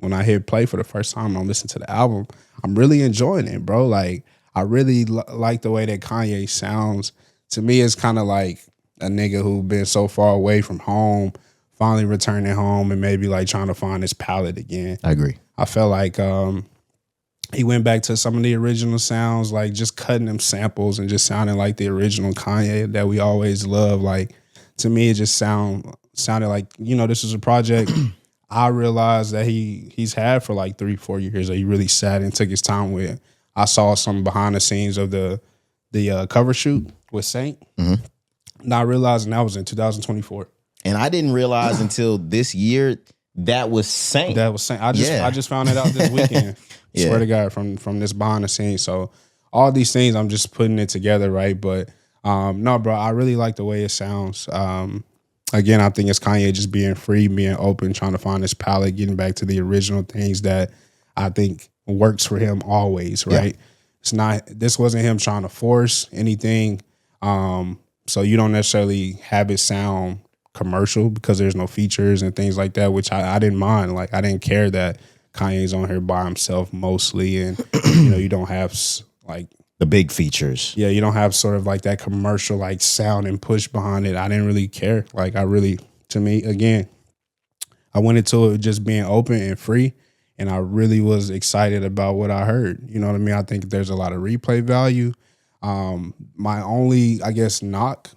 when I hit play for the first time and I listen to the album, I'm really enjoying it, bro. Like I really like the way that Kanye sounds. To me, it's kind of like a nigga who been so far away from home, finally returning home and maybe like trying to find his palette again. I agree. I felt like he went back to some of the original sounds, like just cutting them samples and just sounding like the original Kanye that we always love. Like to me, it just sounded like, you know, this was a project I realized that he's had for like 3-4 years that he really sat and took his time with. I saw some behind the scenes of the cover shoot with Saint. Not realizing that was in 2024. And I didn't realize until this year that was Saint. That was Saint. I just found it out this weekend. Swear to God, from this behind the scenes. So all these things, I'm just putting it together, right? But no, bro, I really like the way it sounds. Again, I think it's Kanye just being free, being open, trying to find his palette, getting back to the original things that I think works for him always, right? Yeah. This wasn't him trying to force anything. So you don't necessarily have it sound commercial because there's no features and things like that, which I didn't mind. Like I didn't care that Kanye's on here by himself mostly, and you know, you don't have like the big features. Yeah, you don't have sort of like that commercial like sound and push behind it. I didn't really care. Like to me, again, I went into it just being open and free, and I really was excited about what I heard. You know what I mean? I think there's a lot of replay value. My only, I guess, knock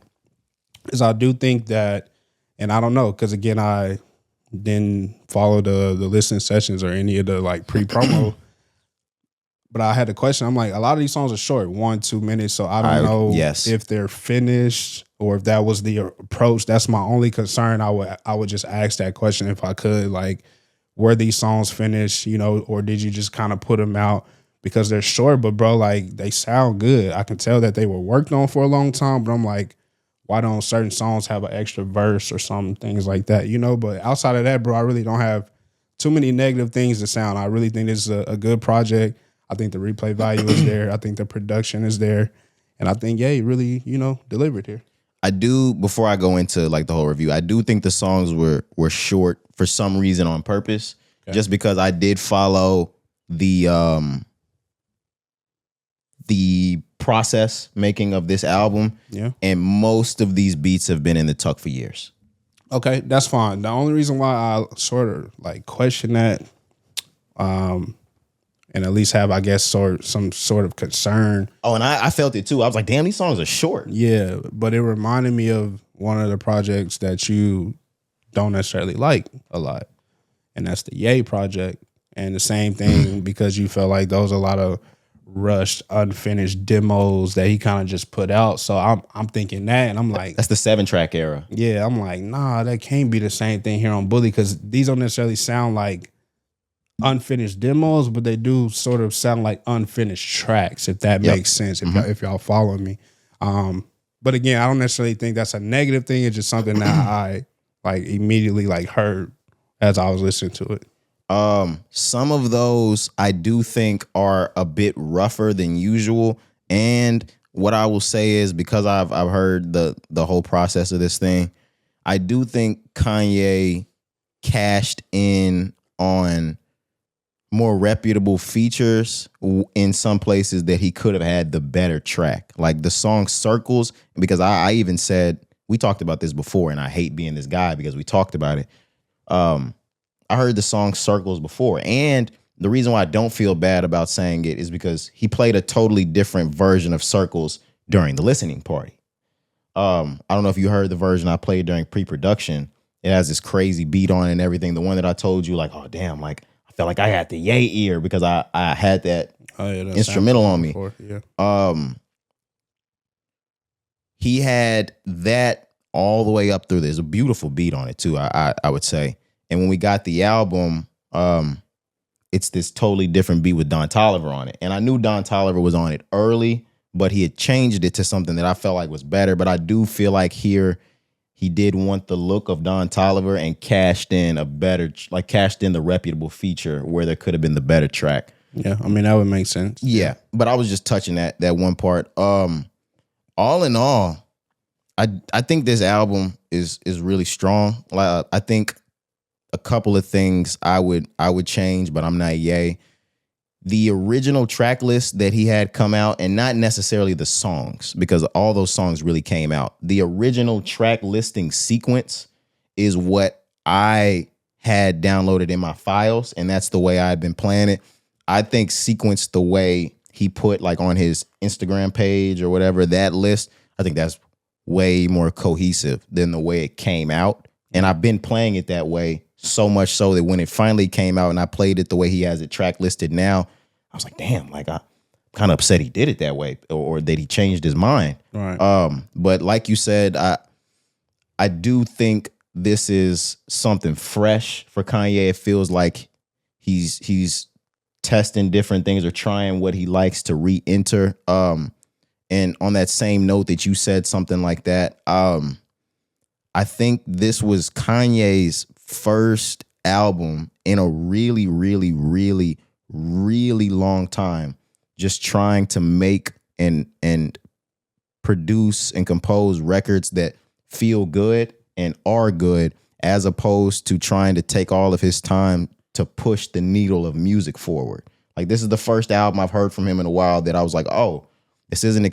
is I do think that, and I don't know, because again, I didn't follow the listening sessions or any of the like pre-promo, but I had a question. I'm like, a lot of these songs are short, 1-2 minutes, so I don't know if they're finished or if that was the approach. That's my only concern. I would just ask that question if I could, like, were these songs finished, you know, or did you just kind of put them out because they're short, but bro, like they sound good. I can tell that they were worked on for a long time, but I'm like, why don't certain songs have an extra verse or some things like that, you know? But outside of that, bro, I really don't have too many negative things to sound. I really think this is a good project. I think the replay value is there. I think the production is there. And I think, yeah, he really, you know, delivered here. I do, before I go into like the whole review, I do think the songs were short for some reason on purpose, just because I did follow the process making of this album. Yeah. And most of these beats have been in the tuck for years. Okay, that's fine. The only reason why I sort of like question that, and at least have, I guess, some sort of concern. Oh, and I felt it too. I was like, damn, these songs are short. Yeah, but it reminded me of one of the projects that you don't necessarily like a lot, and that's the Ye project. And the same thing, because you felt like those are a lot of rushed, unfinished demos that he kind of just put out. So I'm thinking that, and I'm like, that's the 7-track era. Yeah, I'm like, nah, that can't be the same thing here on Bully, because these don't necessarily sound like unfinished demos, but they do sort of sound like unfinished tracks, if that makes sense, if y'all follow me. But again, I don't necessarily think that's a negative thing. It's just something that I like immediately like heard as I was listening to it. Some of those I do think are a bit rougher than usual. And what I will say is, because I've heard the whole process of this thing, I do think Kanye cashed in on more reputable features in some places that he could have had the better track. Like the song Circles, because I even said, we talked about this before, and I hate being this guy because we talked about it. I heard the song Circles before, and the reason why I don't feel bad about saying it is because he played a totally different version of Circles during the listening party. I don't know if you heard the version I played during pre-production. It has this crazy beat on it and everything. The one that I told you, like, oh, damn, like, I felt like I had the Ye ear because I had that instrumental on me. He had that all the way up through. There's a beautiful beat on it, too, I would say. And when we got the album, it's this totally different beat with Don Toliver on it. And I knew Don Toliver was on it early, but he had changed it to something that I felt like was better. But I do feel like here he did want the look of Don Toliver and cashed in the reputable feature where there could have been the better track. Yeah, I mean, that would make sense. Yeah, but I was just touching that one part. All in all, I think this album is really strong. I think a couple of things I would change, but I'm not yay. The original track list that he had come out, and not necessarily the songs, because all those songs really came out. The original track listing sequence is what I had downloaded in my files, and that's the way I had been playing it. I think sequence the way he put like on his Instagram page or whatever, that list, I think that's way more cohesive than the way it came out. And I've been playing it that way, so much so that when it finally came out and I played it the way he has it track listed now, I was like, damn, like I'm kind of upset he did it that way, or that he changed his mind. Right. But like you said, I do think this is something fresh for Kanye. It feels like he's testing different things or trying what he likes to re-enter. And on that same note that you said something like that, I think this was Kanye's first album in a really, really, really, really long time, just trying to make and produce and compose records that feel good and are good, as opposed to trying to take all of his time to push the needle of music forward. Like, this is the first album I've heard from him in a while that I was like, oh, this isn't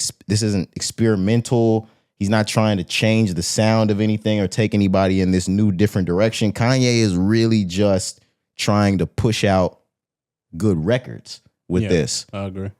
experimental. He's not trying to change the sound of anything or take anybody in this new, different direction. Kanye is really just trying to push out good records with this. I agree.